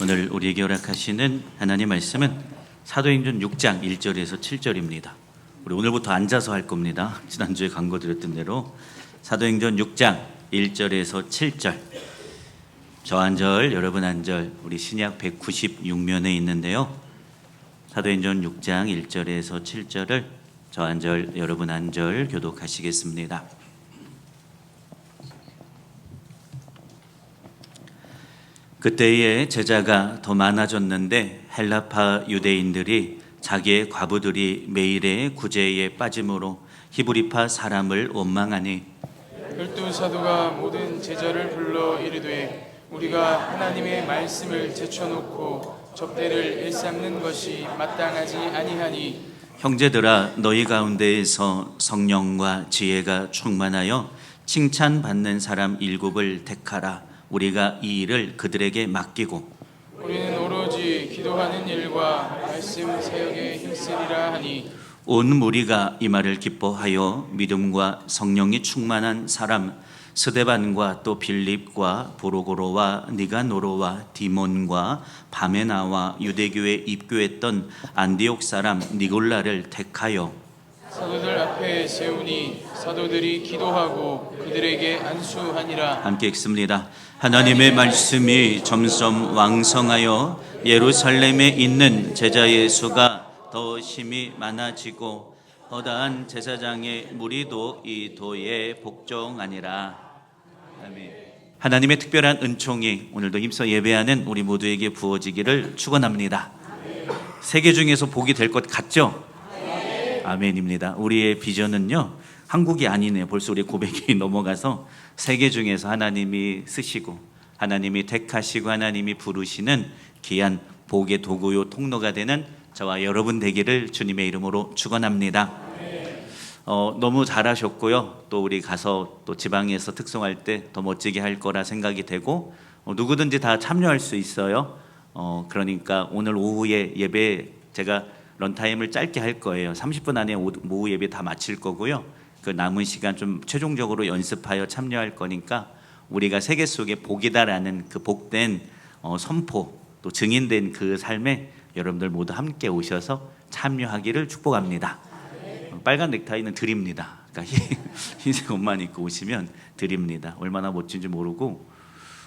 오늘 우리에게 허락하시는 하나님 말씀은 사도행전 6장 1절에서 7절입니다. 우리 오늘부터 앉아서 할 겁니다. 지난주에 강조드렸던 대로 사도행전 6장 1절에서 7절, 저 한 절, 여러분 한 절, 우리 신약 196면에 있는데요. 사도행전 6장 1절에서 7절을 저 한 절, 여러분 한 절 교독하시겠습니다. 그때에 제자가 더 많아졌는데 헬라파 유대인들이 자기의 과부들이 매일의 구제에 빠짐으로 히브리파 사람을 원망하니, 12사도가 모든 제자를 불러 이르되 우리가 하나님의 말씀을 제쳐놓고 접대를 일삼는 것이 마땅하지 아니하니, 형제들아, 너희 가운데에서 성령과 지혜가 충만하여 칭찬받는 사람 7을 택하라. 우리가 이 일을 그들에게 맡기고 우리는 오로지 기도하는 일과 말씀 사역에 힘쓰리라 하니, 온 무리가 이 말을 기뻐하여 믿음과 성령이 충만한 사람 스데반과 또 빌립과 보로고로와 니가노로와 디몬과 바메나와 유대교에 입교했던 안디옥 사람 니골라를 택하여 사도들 앞에 세우니 사도들이 기도하고 그들에게 안수하니라. 함께 읽습니다. 하나님의 말씀이 점점 왕성하여 예루살렘에 있는 제자의 수가 더 심히 많아지고 허다한 제사장의 무리도 이 도에 복종하니라. 아멘. 하나님의 특별한 은총이 오늘도 힘써 예배하는 우리 모두에게 부어지기를 축원합니다. 세계 중에서 복이 될 것 같죠? 아멘입니다. 우리의 비전은요, 한국이 아니네요. 벌써 우리 고백이 넘어가서 세계 중에서 하나님이 쓰시고 하나님이 택하시고 하나님이 부르시는 귀한 복의 도구요 통로가 되는 저와 여러분 되기를 주님의 이름으로 축원합니다. 너무 잘하셨고요. 또 우리 가서 또 지방에서 특송할 때 더 멋지게 할 거라 생각이 되고, 누구든지 다 참여할 수 있어요. 그러니까 오늘 오후에 예배 제가 런타임을 짧게 할 거예요. 30분 안에 오후 예배 다 마칠 거고요. 그 남은 시간 좀 최종적으로 연습하여 참여할 거니까 우리가 세계 속에 복이다라는 그 복된 선포, 또 증인된 그 삶에 여러분들 모두 함께 오셔서 참여하기를 축복합니다. 빨간 넥타이는 드립니다. 그러니까 흰색 옷만 입고 오시면 드립니다. 얼마나 멋진지 모르고,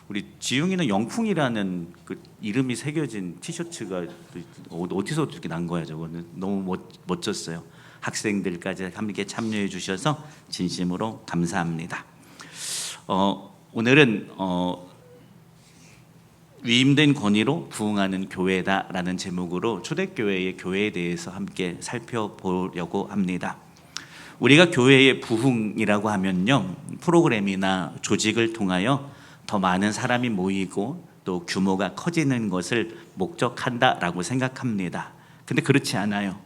우리 지웅이는 영풍이라는 그 이름이 새겨진 티셔츠가 어디서 이렇게 난 거야? 저거는 너무 멋졌어요. 학생들까지 함께 참여해 주셔서 진심으로 감사합니다. 오늘은 위임된 권위로 부흥하는 교회다라는 제목으로 초대교회의 교회에 대해서 함께 살펴보려고 합니다. 우리가 교회의 부흥이라고 하면요, 프로그램이나 조직을 통하여 더 많은 사람이 모이고 또 규모가 커지는 것을 목적한다라고 생각합니다. 근데 그렇지 않아요.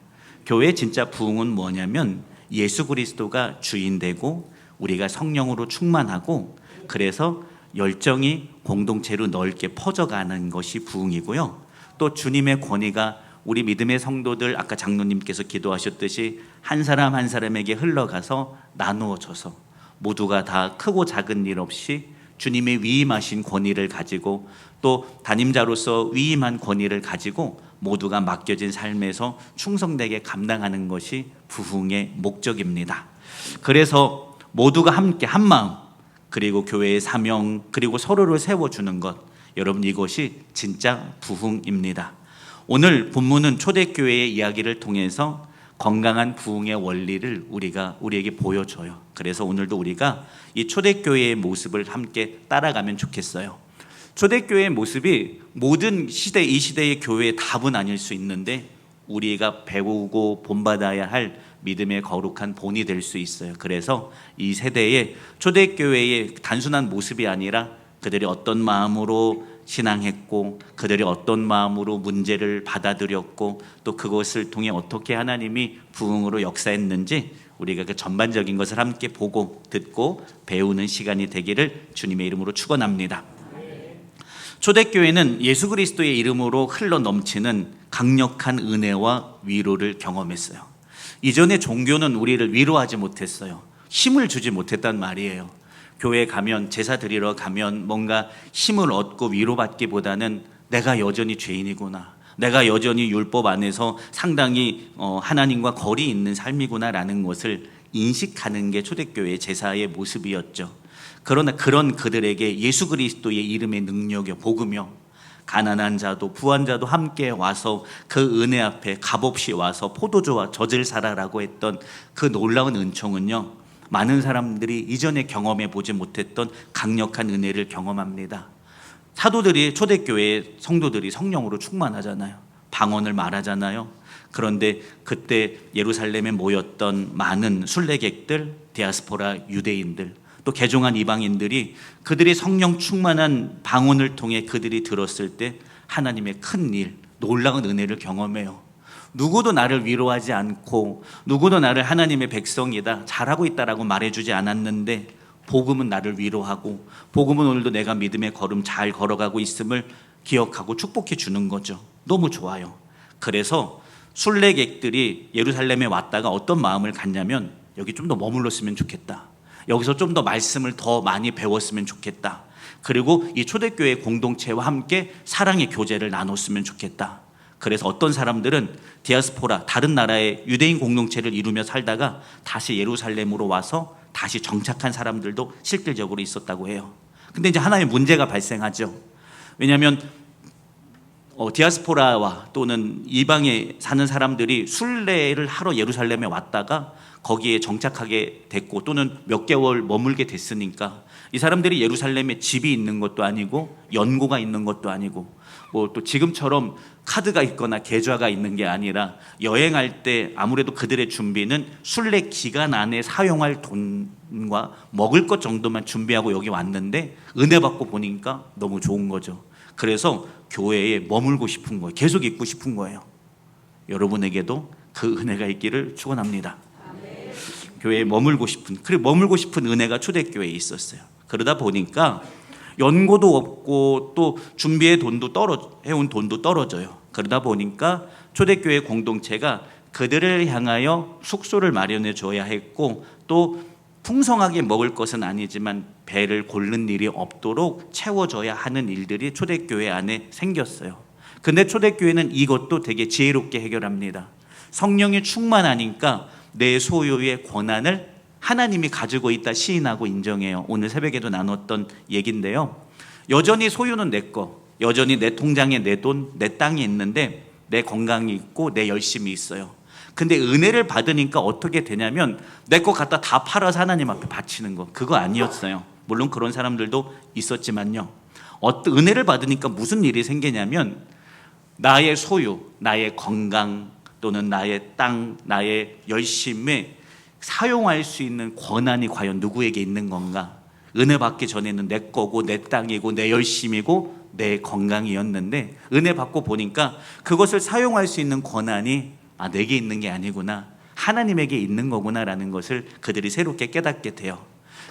교회의 진짜 부흥은 뭐냐면 예수 그리스도가 주인 되고 우리가 성령으로 충만하고 그래서 열정이 공동체로 넓게 퍼져가는 것이 부흥이고요. 또 주님의 권위가 우리 믿음의 성도들, 아까 장로님께서 기도하셨듯이 한 사람 한 사람에게 흘러가서 나누어져서 모두가 다 크고 작은 일 없이 주님의 위임하신 권위를 가지고 또 담임자로서 위임한 권위를 가지고 모두가 맡겨진 삶에서 충성되게 감당하는 것이 부흥의 목적입니다. 그래서 모두가 함께 한 마음, 그리고 교회의 사명, 그리고 서로를 세워주는 것, 여러분 이것이 진짜 부흥입니다. 오늘 본문은 초대교회의 이야기를 통해서 건강한 부흥의 원리를 우리에게 보여줘요. 그래서 오늘도 우리가 이 초대교회의 모습을 함께 따라가면 좋겠어요. 초대교회의 모습이 모든 시대, 이 시대의 교회의 답은 아닐 수 있는데 우리가 배우고 본받아야 할 믿음의 거룩한 본이 될 수 있어요. 그래서 이 세대의 초대교회의 단순한 모습이 아니라 그들이 어떤 마음으로 신앙했고 그들이 어떤 마음으로 문제를 받아들였고 또 그것을 통해 어떻게 하나님이 부흥으로 역사했는지 우리가 그 전반적인 것을 함께 보고 듣고 배우는 시간이 되기를 주님의 이름으로 축원합니다. 초대교회는 예수 그리스도의 이름으로 흘러 넘치는 강력한 은혜와 위로를 경험했어요. 이전의 종교는 우리를 위로하지 못했어요. 힘을 주지 못했단 말이에요. 교회에 가면, 제사 드리러 가면 뭔가 힘을 얻고 위로받기보다는 내가 여전히 죄인이구나, 내가 여전히 율법 안에서 상당히 하나님과 거리 있는 삶이구나라는 것을 인식하는 게 초대교회 제사의 모습이었죠. 그러나 그런 그들에게 예수 그리스도의 이름의 능력이요 복음이요 가난한 자도 부한 자도 함께 와서 그 은혜 앞에 값없이 와서 포도주와 젖을 사라라고 했던 그 놀라운 은총은요, 많은 사람들이 이전에 경험해 보지 못했던 강력한 은혜를 경험합니다. 사도들이, 초대교회 성도들이 성령으로 충만하잖아요. 방언을 말하잖아요. 그런데 그때 예루살렘에 모였던 많은 순례객들, 디아스포라 유대인들, 또 개종한 이방인들이 그들이 성령 충만한 방언을 통해 그들이 들었을 때 하나님의 큰 일, 놀라운 은혜를 경험해요. 누구도 나를 위로하지 않고 누구도 나를 하나님의 백성이다, 잘하고 있다라고 말해주지 않았는데 복음은 나를 위로하고 복음은 오늘도 내가 믿음의 걸음 잘 걸어가고 있음을 기억하고 축복해 주는 거죠. 너무 좋아요. 그래서 순례객들이 예루살렘에 왔다가 어떤 마음을 갖냐면 여기 좀 더 머물렀으면 좋겠다, 여기서 좀 더 말씀을 더 많이 배웠으면 좋겠다, 그리고 이 초대교회 공동체와 함께 사랑의 교제를 나눴으면 좋겠다. 그래서 어떤 사람들은 디아스포라, 다른 나라의 유대인 공동체를 이루며 살다가 다시 예루살렘으로 와서 다시 정착한 사람들도 실질적으로 있었다고 해요. 근데 이제 하나의 문제가 발생하죠. 왜냐하면 디아스포라와 또는 이방에 사는 사람들이 순례를 하러 예루살렘에 왔다가 거기에 정착하게 됐고 또는 몇 개월 머물게 됐으니까 이 사람들이 예루살렘에 집이 있는 것도 아니고 연고가 있는 것도 아니고 뭐 또 지금처럼 카드가 있거나 계좌가 있는 게 아니라 여행할 때 아무래도 그들의 준비는 순례 기간 안에 사용할 돈과 먹을 것 정도만 준비하고 여기 왔는데 은혜 받고 보니까 너무 좋은 거죠. 그래서 교회에 머물고 싶은 거예요. 계속 있고 싶은 거예요. 여러분에게도 그 은혜가 있기를 축원합니다. 교회에 머물고 싶은, 그리고 머물고 싶은 은혜가 초대교회에 있었어요. 그러다 보니까 연고도 없고 또 준비해 해온 돈도 떨어져요. 그러다 보니까 초대교회 공동체가 그들을 향하여 숙소를 마련해 줘야 했고 또 풍성하게 먹을 것은 아니지만 배를 고른 일이 없도록 채워줘야 하는 일들이 초대교회 안에 생겼어요. 근데 초대교회는 이것도 되게 지혜롭게 해결합니다. 성령이 충만하니까 내 소유의 권한을 하나님이 가지고 있다 시인하고 인정해요. 오늘 새벽에도 나눴던 얘기인데요. 여전히 소유는 내 거, 여전히 내 통장에 내 돈, 내 땅이 있는데 내 건강이 있고 내 열심이 있어요. 근데 은혜를 받으니까 어떻게 되냐면 내 거 갖다 다 팔아서 하나님 앞에 바치는 거, 그거 아니었어요. 물론 그런 사람들도 있었지만요. 은혜를 받으니까 무슨 일이 생기냐면 나의 소유, 나의 건강 또는 나의 땅, 나의 열심에 사용할 수 있는 권한이 과연 누구에게 있는 건가? 은혜 받기 전에는 내 거고 내 땅이고 내 열심이고 내 건강이었는데 은혜 받고 보니까 그것을 사용할 수 있는 권한이 내게 있는 게 아니구나, 하나님에게 있는 거구나라는 것을 그들이 새롭게 깨닫게 돼요.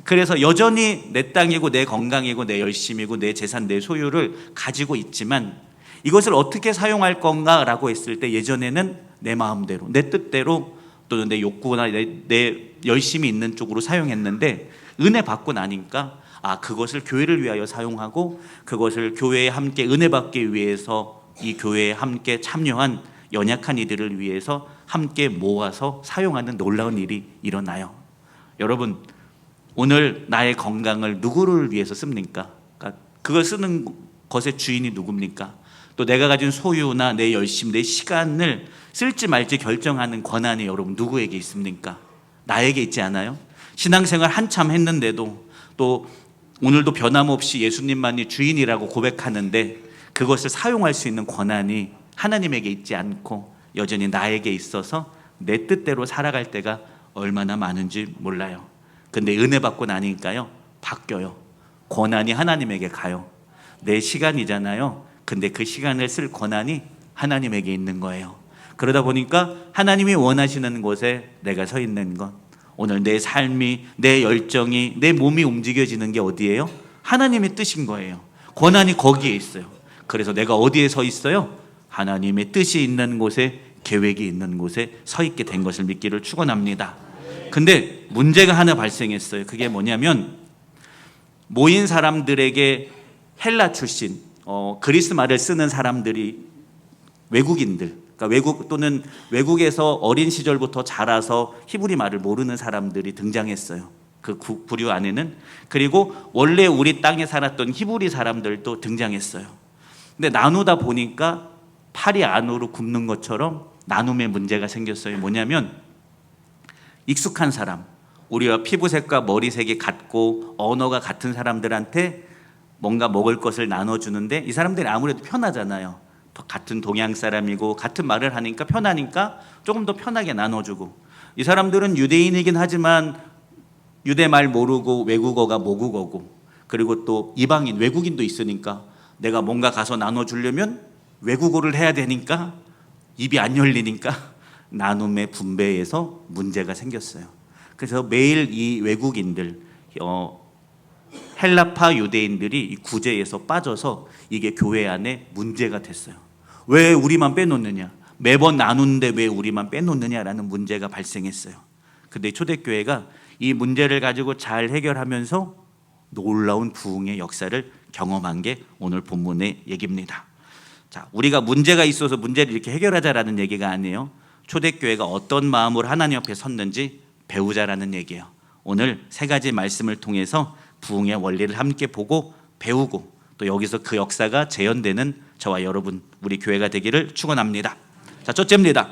그래서 여전히 내 땅이고 내 건강이고 내 열심이고 내 재산, 내 소유를 가지고 있지만 이것을 어떻게 사용할 건가라고 했을 때 예전에는 내 마음대로, 내 뜻대로 또는 내 욕구나 내 열심이 있는 쪽으로 사용했는데 은혜 받고 나니까 그것을 교회를 위하여 사용하고 그것을 교회에 함께 은혜 받기 위해서 이 교회에 함께 참여한 연약한 이들을 위해서 함께 모아서 사용하는 놀라운 일이 일어나요. 여러분, 오늘 나의 건강을 누구를 위해서 씁니까? 그러니까 그걸 쓰는 것의 주인이 누굽니까? 또 내가 가진 소유나 내 열심, 내 시간을 쓸지 말지 결정하는 권한이 여러분 누구에게 있습니까? 나에게 있지 않아요? 신앙생활 한참 했는데도 또 오늘도 변함없이 예수님만이 주인이라고 고백하는데 그것을 사용할 수 있는 권한이 하나님에게 있지 않고 여전히 나에게 있어서 내 뜻대로 살아갈 때가 얼마나 많은지 몰라요. 근데 은혜 받고 나니까요, 바뀌어요. 권한이 하나님에게 가요. 내 시간이잖아요. 근데 그 시간을 쓸 권한이 하나님에게 있는 거예요. 그러다 보니까 하나님이 원하시는 곳에 내가 서 있는 것, 오늘 내 삶이, 내 열정이, 내 몸이 움직여지는 게 어디예요? 하나님의 뜻인 거예요. 권한이 거기에 있어요. 그래서 내가 어디에 서 있어요? 하나님의 뜻이 있는 곳에, 계획이 있는 곳에 서 있게 된 것을 믿기를 축원합니다. 근데 문제가 하나 발생했어요. 그게 뭐냐면 모인 사람들에게 헬라 출신, 그리스 말을 쓰는 사람들이 외국인들, 그러니까 외국 또는 외국에서 어린 시절부터 자라서 히브리 말을 모르는 사람들이 등장했어요. 그 부류 안에는. 그리고 원래 우리 땅에 살았던 히브리 사람들도 등장했어요. 근데 나누다 보니까 팔이 안으로 굽는 것처럼 나눔의 문제가 생겼어요. 뭐냐면 익숙한 사람, 우리와 피부색과 머리색이 같고 언어가 같은 사람들한테 뭔가 먹을 것을 나눠주는데 이 사람들이 아무래도 편하잖아요. 같은 동양 사람이고 같은 말을 하니까 편하니까 조금 더 편하게 나눠주고, 이 사람들은 유대인이긴 하지만 유대 말 모르고 외국어가 모국어고, 그리고 또 이방인 외국인도 있으니까 내가 뭔가 가서 나눠주려면 외국어를 해야 되니까 입이 안 열리니까 나눔의 분배에서 문제가 생겼어요. 그래서 매일 이 외국인들, 헬라파 유대인들이 이 구제에서 빠져서 이게 교회 안에 문제가 됐어요. 왜 우리만 빼놓느냐? 매번 나누는데 왜 우리만 빼놓느냐라는 문제가 발생했어요. 근데 초대교회가 이 문제를 가지고 잘 해결하면서 놀라운 부흥의 역사를 경험한 게 오늘 본문의 얘기입니다. 자, 우리가 문제가 있어서 문제를 이렇게 해결하자라는 얘기가 아니에요. 초대교회가 어떤 마음으로 하나님 앞에 섰는지 배우자라는 얘기예요. 오늘 세 가지 말씀을 통해서 부흥의 원리를 함께 보고 배우고, 또 여기서 그 역사가 재현되는 저와 여러분, 우리 교회가 되기를 축원합니다. 자, 첫째입니다.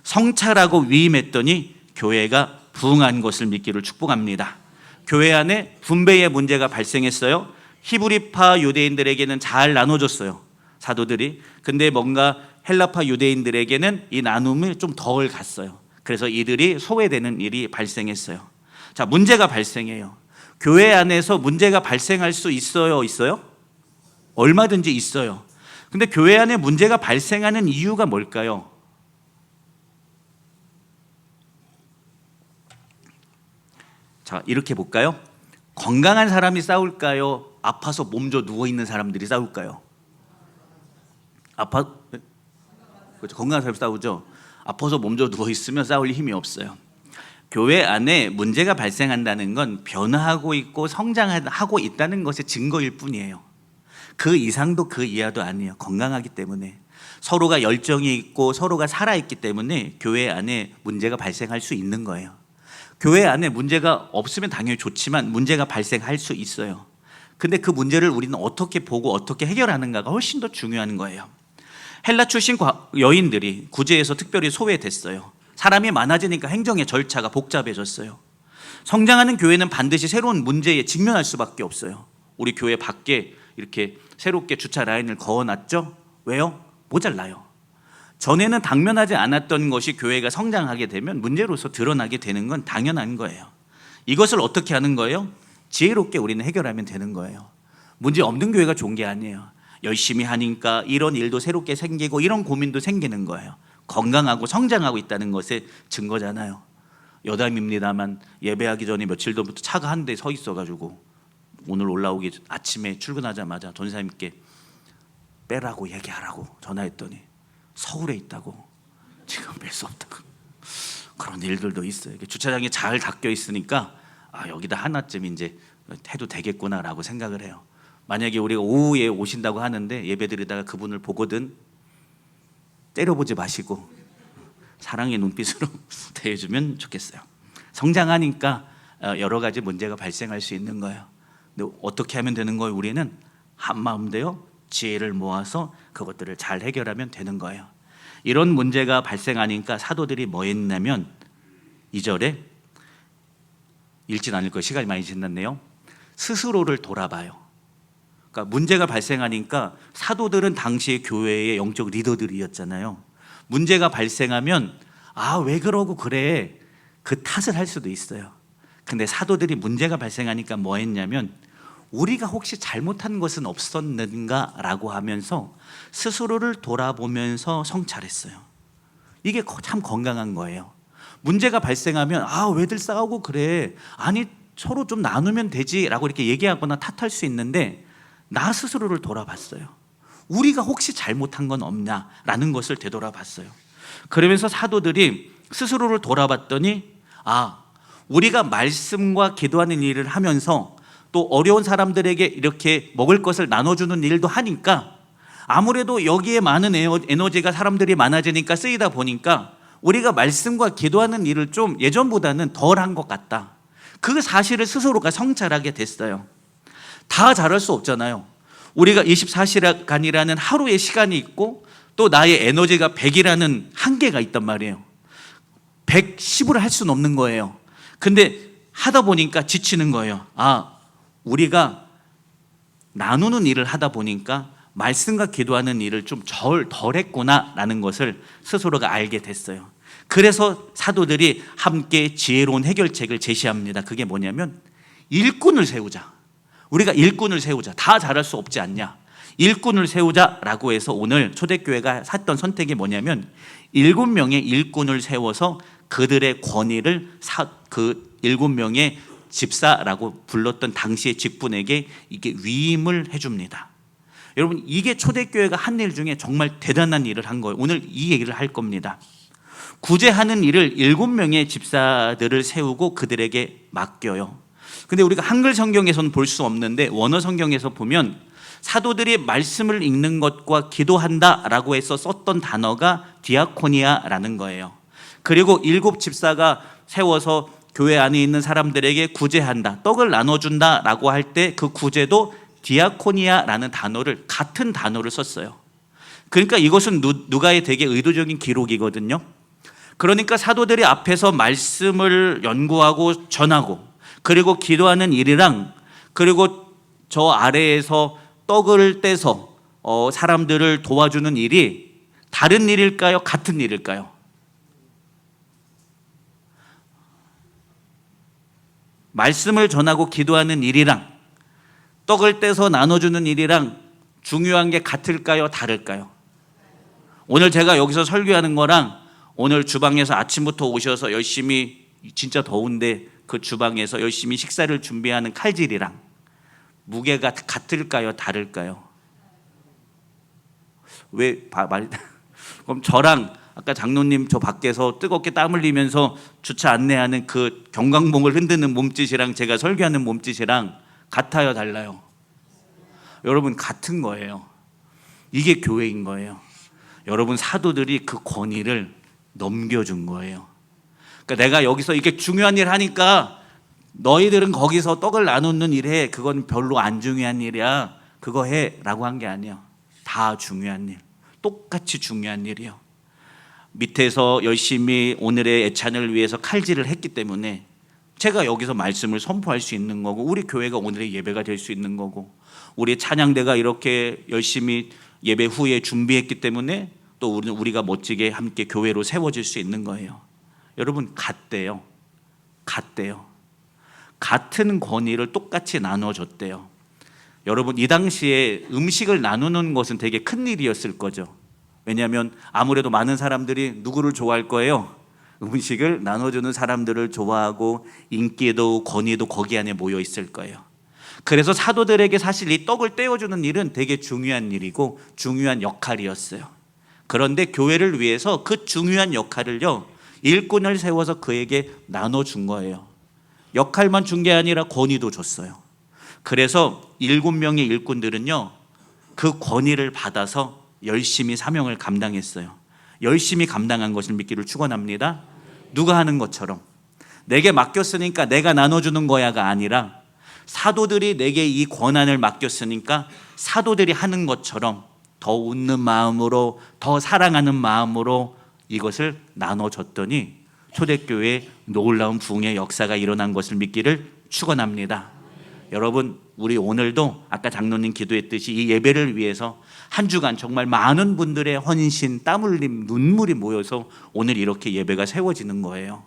성찰하고 위임했더니 교회가 부흥한 것을 믿기를 축복합니다. 교회 안에 분배의 문제가 발생했어요. 히브리파 유대인들에게는 잘 나눠줬어요, 사도들이. 근데 뭔가 헬라파 유대인들에게는 이 나눔이 좀 덜 갔어요. 그래서 이들이 소외되는 일이 발생했어요. 자, 문제가 발생해요. 교회 안에서 문제가 발생할 수 있어요? 있어요? 얼마든지 있어요. 근데 교회 안에 문제가 발생하는 이유가 뭘까요? 자, 이렇게 볼까요? 건강한 사람이 싸울까요? 아파서 몸져 누워있는 사람들이 싸울까요? 그렇죠. 건강한 사람이 싸우죠. 아파서 몸져 누워있으면 싸울 힘이 없어요. 교회 안에 문제가 발생한다는 건 변화하고 있고 성장하고 있다는 것의 증거일 뿐이에요. 그 이상도 그 이하도 아니에요. 건강하기 때문에, 서로가 열정이 있고 서로가 살아있기 때문에 교회 안에 문제가 발생할 수 있는 거예요. 교회 안에 문제가 없으면 당연히 좋지만 문제가 발생할 수 있어요. 근데 그 문제를 우리는 어떻게 보고 어떻게 해결하는가가 훨씬 더 중요한 거예요. 헬라 출신 여인들이 구제에서 특별히 소외됐어요. 사람이 많아지니까 행정의 절차가 복잡해졌어요. 성장하는 교회는 반드시 새로운 문제에 직면할 수밖에 없어요. 우리 교회 밖에 이렇게 새롭게 주차 라인을 그어놨죠? 왜요? 모자라요. 전에는 당면하지 않았던 것이 교회가 성장하게 되면 문제로서 드러나게 되는 건 당연한 거예요. 이것을 어떻게 하는 거예요? 지혜롭게 우리는 해결하면 되는 거예요. 문제 없는 교회가 좋은 게 아니에요. 열심히 하니까 이런 일도 새롭게 생기고 이런 고민도 생기는 거예요. 건강하고 성장하고 있다는 것의 증거잖아요. 여담입니다만 예배하기 전에 며칠 전부터 차가 한 대 서 있어가지고 오늘 올라오기 아침에 출근하자마자 전사님께 빼라고 얘기하라고 전화했더니 서울에 있다고, 지금 뺄 수 없다고. 그런 일들도 있어요. 주차장이 잘 닦여 있으니까 여기다 하나쯤 이제 해도 되겠구나라고 생각을 해요. 만약에 우리가 오후에 오신다고 하는데 예배드리다가 그분을 보거든 때려보지 마시고 사랑의 눈빛으로 대해주면 좋겠어요. 성장하니까 여러 가지 문제가 발생할 수 있는 거예요. 근데 어떻게 하면 되는 거예요? 우리는 한 마음대로 지혜를 모아서 그것들을 잘 해결하면 되는 거예요. 이런 문제가 발생하니까 사도들이 뭐 했냐면 2절에 읽진 않을 거예요. 시간이 많이 지났네요. 스스로를 돌아봐요. 그러니까 문제가 발생하니까 사도들은 당시의 교회의 영적 리더들이었잖아요. 문제가 발생하면 왜 그러고 그래, 그 탓을 할 수도 있어요. 근데 사도들이 문제가 발생하니까 뭐 했냐면 우리가 혹시 잘못한 것은 없었는가라고 하면서 스스로를 돌아보면서 성찰했어요. 이게 참 건강한 거예요. 문제가 발생하면 왜들 싸우고 그래, 아니 서로 좀 나누면 되지라고 이렇게 얘기하거나 탓할 수 있는데 나 스스로를 돌아봤어요. 우리가 혹시 잘못한 건 없냐라는 것을 되돌아봤어요. 그러면서 사도들이 스스로를 돌아봤더니 우리가 말씀과 기도하는 일을 하면서 또 어려운 사람들에게 이렇게 먹을 것을 나눠주는 일도 하니까 아무래도 여기에 많은 에너지가 사람들이 많아지니까 쓰이다 보니까 우리가 말씀과 기도하는 일을 좀 예전보다는 덜 한 것 같다. 그 사실을 스스로가 성찰하게 됐어요. 다 잘할 수 없잖아요. 우리가 24시간이라는 하루의 시간이 있고 또 나의 에너지가 100이라는 한계가 있단 말이에요. 110을 할 수는 없는 거예요. 근데 하다 보니까 지치는 거예요. 우리가 나누는 일을 하다 보니까 말씀과 기도하는 일을 좀 덜 했구나라는 것을 스스로가 알게 됐어요. 그래서 사도들이 함께 지혜로운 해결책을 제시합니다. 그게 뭐냐면 일꾼을 세우자. 우리가 일꾼을 세우자. 다 잘할 수 없지 않냐. 일꾼을 세우자라고 해서 오늘 초대교회가 했던 선택이 뭐냐면 7명의 일꾼을 세워서 그들의 권위를 그 7명의 집사라고 불렀던 당시의 직분에게 이게 위임을 해줍니다. 여러분, 이게 초대교회가 한 일 중에 정말 대단한 일을 한 거예요. 오늘 이 얘기를 할 겁니다. 구제하는 일을 7명의 집사들을 세우고 그들에게 맡겨요. 근데 우리가 한글 성경에서는 볼 수 없는데 원어 성경에서 보면 사도들이 말씀을 읽는 것과 기도한다라고 해서 썼던 단어가 디아코니아라는 거예요. 그리고 7 집사가 세워서 교회 안에 있는 사람들에게 구제한다, 떡을 나눠준다라고 할 때 그 구제도 디아코니아라는 단어를, 같은 단어를 썼어요. 그러니까 이것은 누가의 되게 의도적인 기록이거든요. 그러니까 사도들이 앞에서 말씀을 연구하고 전하고 그리고 기도하는 일이랑 그리고 저 아래에서 떡을 떼서 사람들을 도와주는 일이 다른 일일까요? 같은 일일까요? 말씀을 전하고 기도하는 일이랑 떡을 떼서 나눠주는 일이랑 중요한 게 같을까요? 다를까요? 오늘 제가 여기서 설교하는 거랑 오늘 주방에서 아침부터 오셔서 열심히, 진짜 더운데 그 주방에서 열심히 식사를 준비하는 칼질이랑 무게가 같을까요? 다를까요? 그럼 저랑 아까 장로님 저 밖에서 뜨겁게 땀 흘리면서 주차 안내하는 그 경광봉을 흔드는 몸짓이랑 제가 설교하는 몸짓이랑 같아요? 달라요? 여러분, 같은 거예요. 이게 교회인 거예요. 여러분, 사도들이 그 권위를 넘겨준 거예요. 그러니까 내가 여기서 이게 중요한 일 하니까 너희들은 거기서 떡을 나누는 일 해. 그건 별로 안 중요한 일이야. 그거 해. 라고 한 게 아니에요. 다 중요한 일. 똑같이 중요한 일이요. 밑에서 열심히 오늘의 애찬을 위해서 칼질을 했기 때문에 제가 여기서 말씀을 선포할 수 있는 거고, 우리 교회가 오늘의 예배가 될 수 있는 거고, 우리 찬양대가 이렇게 열심히 예배 후에 준비했기 때문에 또 우리가 멋지게 함께 교회로 세워질 수 있는 거예요. 여러분, 같대요. 같은 권위를 똑같이 나눠줬대요. 여러분, 이 당시에 음식을 나누는 것은 되게 큰 일이었을 거죠. 왜냐하면 아무래도 많은 사람들이 누구를 좋아할 거예요? 음식을 나눠주는 사람들을 좋아하고 인기도 권위도 거기 안에 모여 있을 거예요. 그래서 사도들에게 사실 이 떡을 떼어주는 일은 되게 중요한 일이고 중요한 역할이었어요. 그런데 교회를 위해서 그 중요한 역할을요, 일꾼을 세워서 그에게 나눠준 거예요. 역할만 준 게 아니라 권위도 줬어요. 그래서 7명의 일꾼들은요, 그 권위를 받아서 열심히 사명을 감당했어요. 열심히 감당한 것을 믿기를 축원합니다. 누가 하는 것처럼 내게 맡겼으니까 내가 나눠주는 거야가 아니라 사도들이 내게 이 권한을 맡겼으니까 사도들이 하는 것처럼 더 웃는 마음으로, 더 사랑하는 마음으로 이것을 나눠줬더니 초대교회에 놀라운 부흥의 역사가 일어난 것을 믿기를 축원합니다. 여러분, 우리 오늘도 아까 장로님 기도했듯이 이 예배를 위해서 한 주간 정말 많은 분들의 헌신, 땀 흘림, 눈물이 모여서 오늘 이렇게 예배가 세워지는 거예요.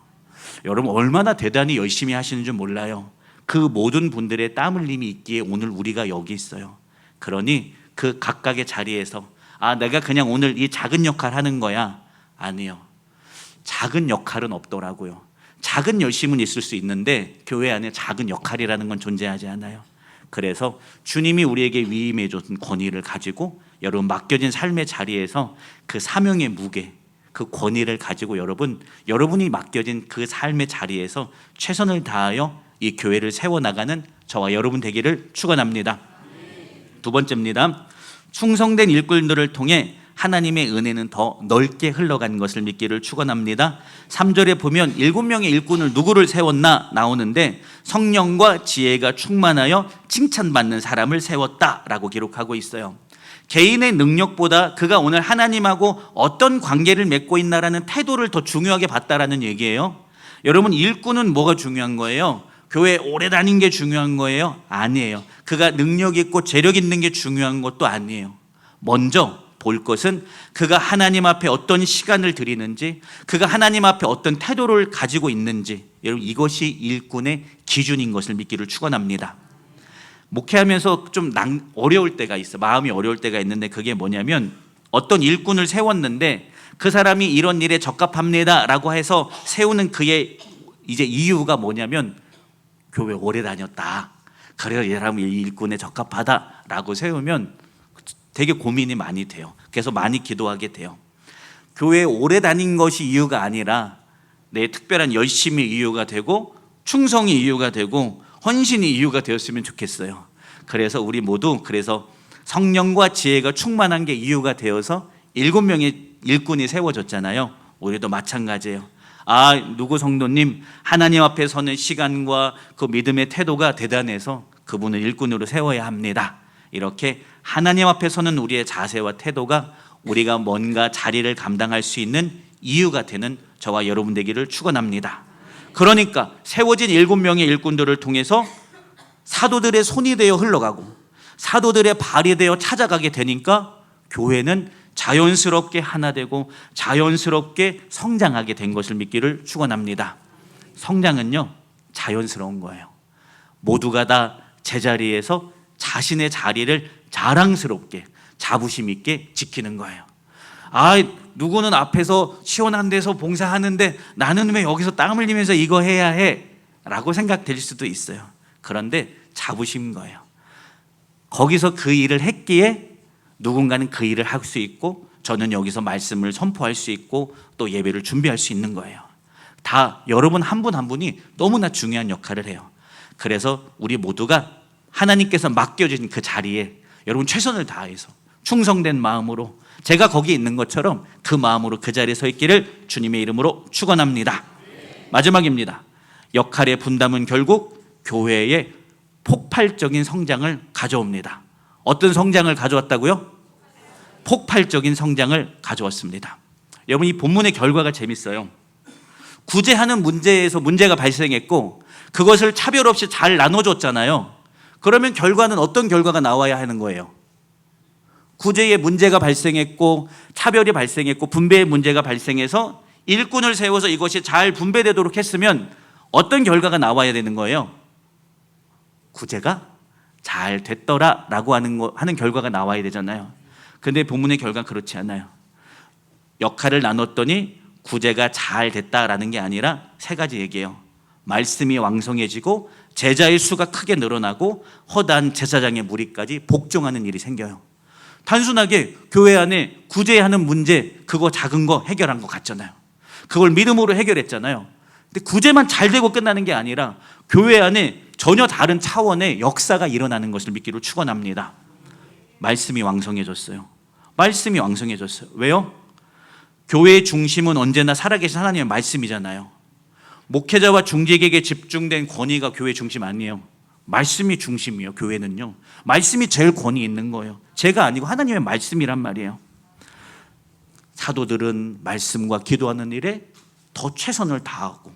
여러분, 얼마나 대단히 열심히 하시는 줄 몰라요. 그 모든 분들의 땀 흘림이 있기에 오늘 우리가 여기 있어요. 그러니 그 각각의 자리에서 내가 그냥 오늘 이 작은 역할 하는 거야. 아니요. 작은 역할은 없더라고요. 작은 열심은 있을 수 있는데 교회 안에 작은 역할이라는 건 존재하지 않아요. 그래서 주님이 우리에게 위임해 준 권위를 가지고 여러분 맡겨진 삶의 자리에서 그 사명의 무게, 그 권위를 가지고 여러분이 맡겨진 그 삶의 자리에서 최선을 다하여 이 교회를 세워나가는 저와 여러분 되기를 축원합니다. 두 번째입니다. 충성된 일꾼들을 통해 하나님의 은혜는 더 넓게 흘러간 것을 믿기를 축원합니다. 3절에 보면 7명의 일꾼을 누구를 세웠나 나오는데 성령과 지혜가 충만하여 칭찬받는 사람을 세웠다라고 기록하고 있어요. 개인의 능력보다 그가 오늘 하나님하고 어떤 관계를 맺고 있나라는 태도를 더 중요하게 봤다라는 얘기예요. 여러분, 일꾼은 뭐가 중요한 거예요? 교회 오래 다닌 게 중요한 거예요? 아니에요. 그가 능력 있고 재력 있는 게 중요한 것도 아니에요. 먼저 볼 것은 그가 하나님 앞에 어떤 시간을 드리는지, 그가 하나님 앞에 어떤 태도를 가지고 있는지, 여러분, 이것이 일꾼의 기준인 것을 믿기를 축원합니다. 목회하면서 좀 어려울 때가 있어. 마음이 어려울 때가 있는데 그게 뭐냐면 어떤 일꾼을 세웠는데 그 사람이 이런 일에 적합합니다라고 해서 세우는 그의 이제 이유가 뭐냐면 교회 오래 다녔다. 그래서 이 사람이 일꾼에 적합하다라고 세우면 되게 고민이 많이 돼요. 그래서 많이 기도하게 돼요. 교회에 오래 다닌 것이 이유가 아니라 내 특별한 열심이 이유가 되고 충성이 이유가 되고 헌신이 이유가 되었으면 좋겠어요. 그래서 우리 모두 성령과 지혜가 충만한 게 이유가 되어서 7명의 일꾼이 세워졌잖아요. 우리도 마찬가지예요. 누구 성도님 하나님 앞에 서는 시간과 그 믿음의 태도가 대단해서 그분을 일꾼으로 세워야 합니다. 이렇게 하나님 앞에 서는 우리의 자세와 태도가 우리가 뭔가 자리를 감당할 수 있는 이유가 되는 저와 여러분 되기를 축원합니다. 그러니까 세워진 7명의 일꾼들을 통해서 사도들의 손이 되어 흘러가고 사도들의 발이 되어 찾아가게 되니까 교회는 자연스럽게 하나 되고 자연스럽게 성장하게 된 것을 믿기를 축원합니다. 성장은요, 자연스러운 거예요. 모두가 다 제자리에서 자신의 자리를 자랑스럽게 자부심 있게 지키는 거예요. 누구는 앞에서 시원한 데서 봉사하는데 나는 왜 여기서 땀 흘리면서 이거 해야 해? 라고 생각될 수도 있어요. 그런데 자부심인 거예요. 거기서 그 일을 했기에 누군가는 그 일을 할 수 있고 저는 여기서 말씀을 선포할 수 있고 또 예배를 준비할 수 있는 거예요. 다 여러분 한 분 한 분이 너무나 중요한 역할을 해요. 그래서 우리 모두가 하나님께서 맡겨주신 그 자리에 여러분 최선을 다해서 충성된 마음으로 제가 거기 있는 것처럼 그 마음으로 그 자리에 서 있기를 주님의 이름으로 축원합니다. 마지막입니다. 역할의 분담은 결국 교회의 폭발적인 성장을 가져옵니다. 어떤 성장을 가져왔다고요? 폭발적인 성장을 가져왔습니다. 여러분, 이 본문의 결과가 재밌어요. 구제하는 문제에서 문제가 발생했고 그것을 차별 없이 잘 나눠줬잖아요. 그러면 결과는 어떤 결과가 나와야 하는 거예요? 구제의 문제가 발생했고 차별이 발생했고 분배의 문제가 발생해서 일꾼을 세워서 이것이 잘 분배되도록 했으면 어떤 결과가 나와야 되는 거예요? 구제가 잘 됐더라라고 하는 결과가 나와야 되잖아요. 근데 본문의 결과는 그렇지 않아요. 역할을 나눴더니 구제가 잘 됐다라는 게 아니라 3가지 얘기예요. 말씀이 왕성해지고 제자의 수가 크게 늘어나고 허다한 제사장의 무리까지 복종하는 일이 생겨요. 단순하게 교회 안에 구제하는 문제 그거 작은 거 해결한 것 같잖아요. 그걸 믿음으로 해결했잖아요. 근데 구제만 잘 되고 끝나는 게 아니라 교회 안에 전혀 다른 차원의 역사가 일어나는 것을 믿기로 축원합니다. 말씀이 왕성해졌어요. 말씀이 왕성해졌어요. 왜요? 교회의 중심은 언제나 살아계신 하나님의 말씀이잖아요. 목회자와 중직에게 집중된 권위가 교회 중심 아니에요. 말씀이 중심이에요. 교회는요. 말씀이 제일 권위 있는 거예요. 제가 아니고 하나님의 말씀이란 말이에요. 사도들은 말씀과 기도하는 일에 더 최선을 다하고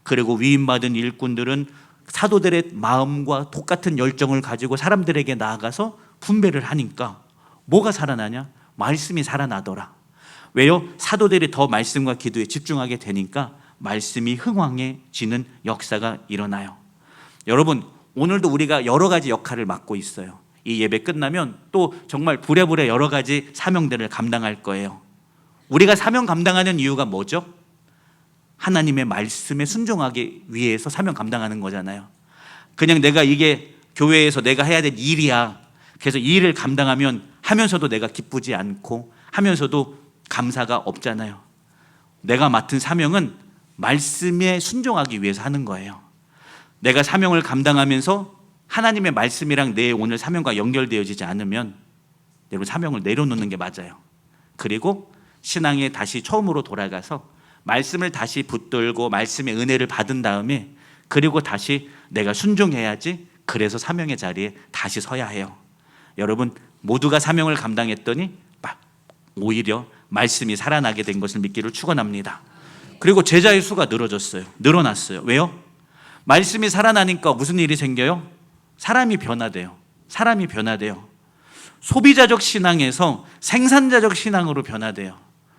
그리고 위임받은 일꾼들은 사도들의 마음과 똑같은 열정을 가지고 사람들에게 나아가서 분배를 하니까 뭐가 살아나냐? 말씀이 살아나더라. 왜요? 사도들이 더 말씀과 기도에 집중하게 되니까 말씀이 흥왕해지는 역사가 일어나요. 여러분, 오늘도 우리가 여러 가지 역할을 맡고 있어요. 이 예배 끝나면 또 정말 부랴부랴 여러 가지 사명들을 감당할 거예요. 우리가 사명 감당하는 이유가 뭐죠? 하나님의 말씀에 순종하기 위해서 사명 감당하는 거잖아요. 그냥 내가 이게 교회에서 내가 해야 될 일이야. 그래서 이 일을 감당하면 하면서도 내가 기쁘지 않고 하면서도 감사가 없잖아요. 내가 맡은 사명은 말씀에 순종하기 위해서 하는 거예요. 내가 사명을 감당하면서 하나님의 말씀이랑 내 오늘 사명과 연결되어지지 않으면 여러분 사명을 내려놓는 게 맞아요. 그리고 신앙에 다시 처음으로 돌아가서 말씀을 다시 붙들고 말씀의 은혜를 받은 다음에 그리고 다시 내가 순종해야지, 그래서 사명의 자리에 다시 서야 해요. 여러분 모두가 사명을 감당했더니 오히려 말씀이 살아나게 된 것을 믿기를 축원합니다. 그리고 제자의 수가 늘어났어요. 왜요? 말씀이 살아나니까 무슨 일이 생겨요? 사람이 변화돼요. 소비자적 신앙에서 생산자적 신앙으로 변화돼요.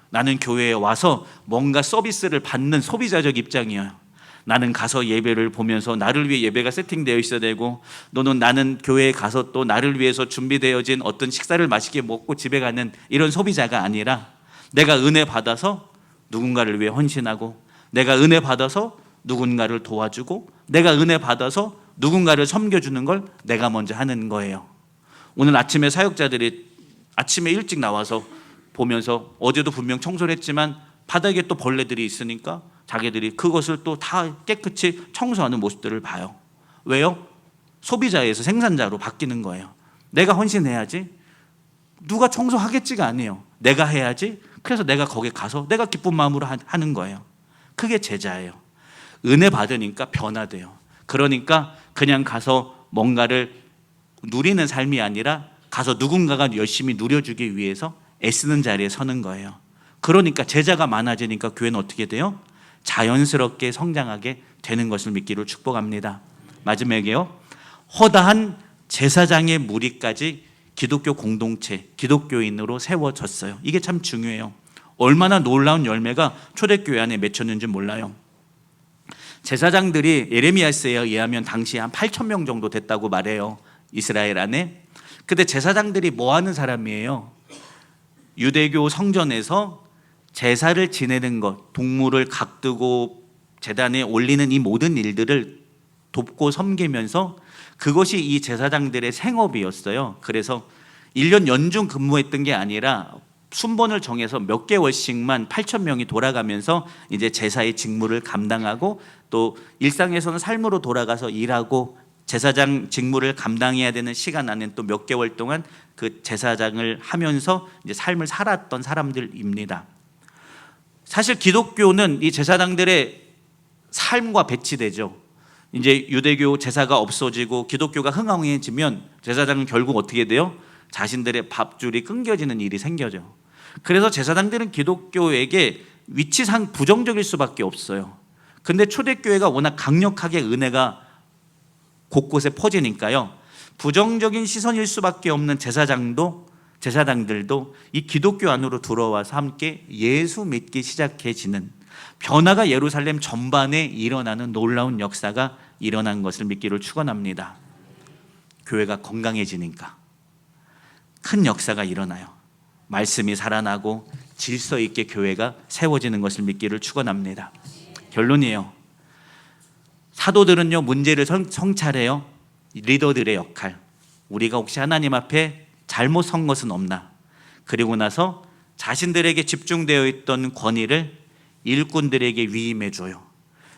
나는 교회에 와서 뭔가 서비스를 받는 소비자적 입장이에요. 나는 가서 예배를 보면서 나를 위해 예배가 세팅되어 있어야 되고, 너는 나는 교회에 가서 또 나를 위해서 준비되어진 어떤 식사를 맛있게 먹고 집에 가는 이런 소비자가 아니라, 내가 은혜 받아서 누군가를 위해 헌신하고, 내가 은혜 받아서 누군가를 도와주고, 내가 은혜 받아서 누군가를 섬겨주는 걸 내가 먼저 하는 거예요. 오늘 아침에 사역자들이 아침에 일찍 나와서 보면서, 어제도 분명 청소를 했지만 바닥에 또 벌레들이 있으니까 자기들이 그것을 또 다 깨끗이 청소하는 모습들을 봐요. 왜요? 소비자에서 생산자로 바뀌는 거예요. 내가 헌신해야지, 누가 청소하겠지가 아니에요. 내가 해야지. 그래서 내가 거기 가서 내가 기쁜 마음으로 하는 거예요. 그게 제자예요. 은혜 받으니까 변화돼요. 그러니까 그냥 가서 뭔가를 누리는 삶이 아니라 가서 누군가가 열심히 누려주기 위해서 애쓰는 자리에 서는 거예요. 그러니까 제자가 많아지니까 교회는 어떻게 돼요? 자연스럽게 성장하게 되는 것을 믿기를 축복합니다. 마지막에요, 허다한 제사장의 무리까지 기독교 공동체, 기독교인으로 세워졌어요. 이게 참 중요해요. 얼마나 놀라운 열매가 초대교회 안에 맺혔는지 몰라요. 제사장들이 예레미야서에 의하면 당시에 한 8,000명 정도 됐다고 말해요, 이스라엘 안에. 근데 제사장들이 뭐 하는 사람이에요? 유대교 성전에서 제사를 지내는 것, 동물을 각두고 제단에 올리는 이 모든 일들을 돕고 섬기면서, 그것이 이 제사장들의 생업이었어요. 그래서 1년 연중 근무했던 게 아니라 순번을 정해서 몇 개월씩만 8,000명이 돌아가면서 이제 제사의 직무를 감당하고, 또 일상에서는 삶으로 돌아가서 일하고 제사장 직무를 감당해야 되는 시간 안에 또 몇 개월 동안 그 제사장을 하면서 이제 삶을 살았던 사람들입니다. 사실 기독교는 이 제사장들의 삶과 배치되죠. 이제 유대교 제사가 없어지고 기독교가 흥황해지면 제사장은 결국 어떻게 돼요? 자신들의 밥줄이 끊겨지는 일이 생겨죠. 그래서 제사장들은 기독교에게 위치상 부정적일 수밖에 없어요. 근데 초대교회가 워낙 강력하게 은혜가 곳곳에 퍼지니까요, 부정적인 시선일 수밖에 없는 제사장들도 이 기독교 안으로 들어와서 함께 예수 믿기 시작해지는, 변화가 예루살렘 전반에 일어나는 놀라운 역사가 일어난 것을 믿기를 축원합니다. 교회가 건강해지니까 큰 역사가 일어나요. 말씀이 살아나고 질서 있게 교회가 세워지는 것을 믿기를 축원합니다. 결론이에요. 사도들은요, 문제를 성찰해요. 리더들의 역할, 우리가 혹시 하나님 앞에 잘못 선 것은 없나, 그리고 나서 자신들에게 집중되어 있던 권위를 일꾼들에게 위임해 줘요.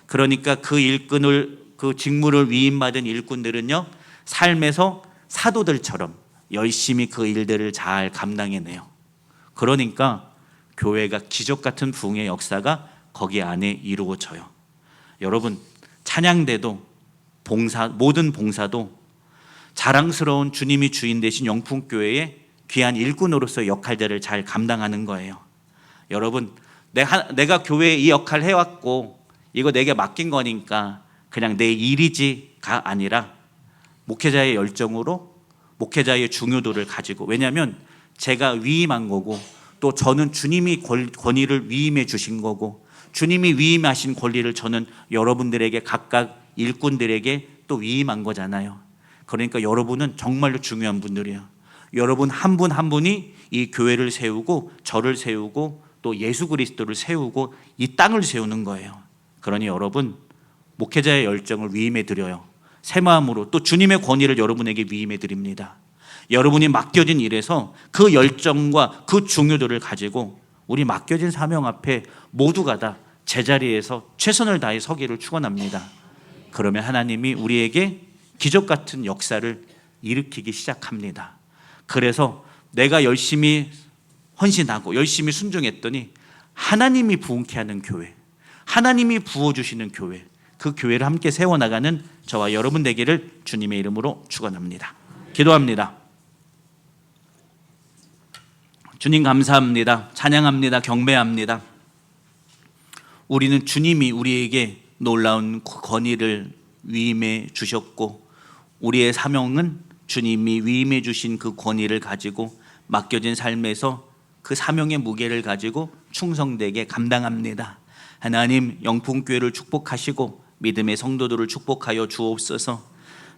그러니까 그 직무를 위임받은 일꾼들은요, 삶에서 사도들처럼 열심히 그 일들을 잘 감당해내요. 그러니까 교회가 기적 같은 부흥의 역사가 거기 안에 이루어져요. 여러분, 찬양대도 모든 봉사도 자랑스러운 주님이 주인 되신 영풍교회의 귀한 일꾼으로서의 역할들을 잘 감당하는 거예요. 여러분, 내가 교회에 이 역할을 해왔고 이거 내게 맡긴 거니까 그냥 내 일이지가 아니라 목회자의 열정으로, 목회자의 중요도를 가지고, 왜냐하면 제가 위임한 거고, 또 저는 주님이 권위를 위임해 주신 거고, 주님이 위임하신 권리를 저는 여러분들에게, 각각 일꾼들에게 또 위임한 거잖아요. 그러니까 여러분은 정말로 중요한 분들이에요. 여러분 한 분 한 분이 이 교회를 세우고 저를 세우고 또 예수 그리스도를 세우고 이 땅을 세우는 거예요. 그러니 여러분, 목회자의 열정을 위임해 드려요. 새 마음으로 또 주님의 권위를 여러분에게 위임해 드립니다. 여러분이 맡겨진 일에서 그 열정과 그 중요도를 가지고 우리 맡겨진 사명 앞에 모두가 다 제자리에서 최선을 다해 서기를 축원합니다. 그러면 하나님이 우리에게 기적 같은 역사를 일으키기 시작합니다. 그래서 내가 열심히 헌신하고 열심히 순종했더니 하나님이 부흥케 하는 교회, 하나님이 부어주시는 교회, 그 교회를 함께 세워나가는 저와 여러분 되기를 주님의 이름으로 축원합니다. 기도합니다. 주님 감사합니다. 찬양합니다. 경배합니다. 우리는 주님이 우리에게 놀라운 권위를 위임해 주셨고, 우리의 사명은 주님이 위임해 주신 그 권위를 가지고 맡겨진 삶에서 그 사명의 무게를 가지고 충성되게 감당합니다. 하나님, 영풍교회를 축복하시고 믿음의 성도들을 축복하여 주옵소서.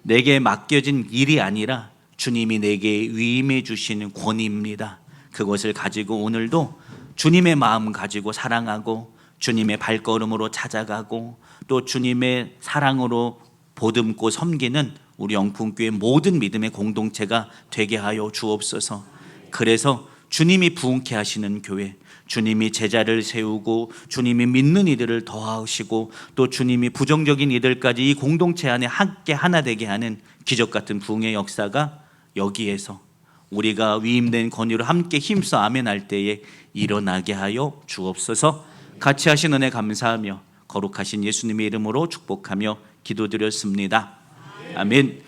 내게 맡겨진 일이 아니라 주님이 내게 위임해 주시는 권위입니다. 그것을 가지고 오늘도 주님의 마음 가지고 사랑하고 주님의 발걸음으로 찾아가고 또 주님의 사랑으로 보듬고 섬기는 우리 영풍교회 모든 믿음의 공동체가 되게 하여 주옵소서. 그래서 주님이 부흥케 하시는 교회, 주님이 제자를 세우고 주님이 믿는 이들을 더하시고 또 주님이 부정적인 이들까지 이 공동체 안에 함께 하나 되게 하는 기적 같은 부흥의 역사가 여기에서 우리가 위임된 권위로 함께 힘써 아멘할 때에 일어나게 하여 주옵소서. 같이 하신 은혜 감사하며 거룩하신 예수님의 이름으로 축복하며 기도드렸습니다. 아멘.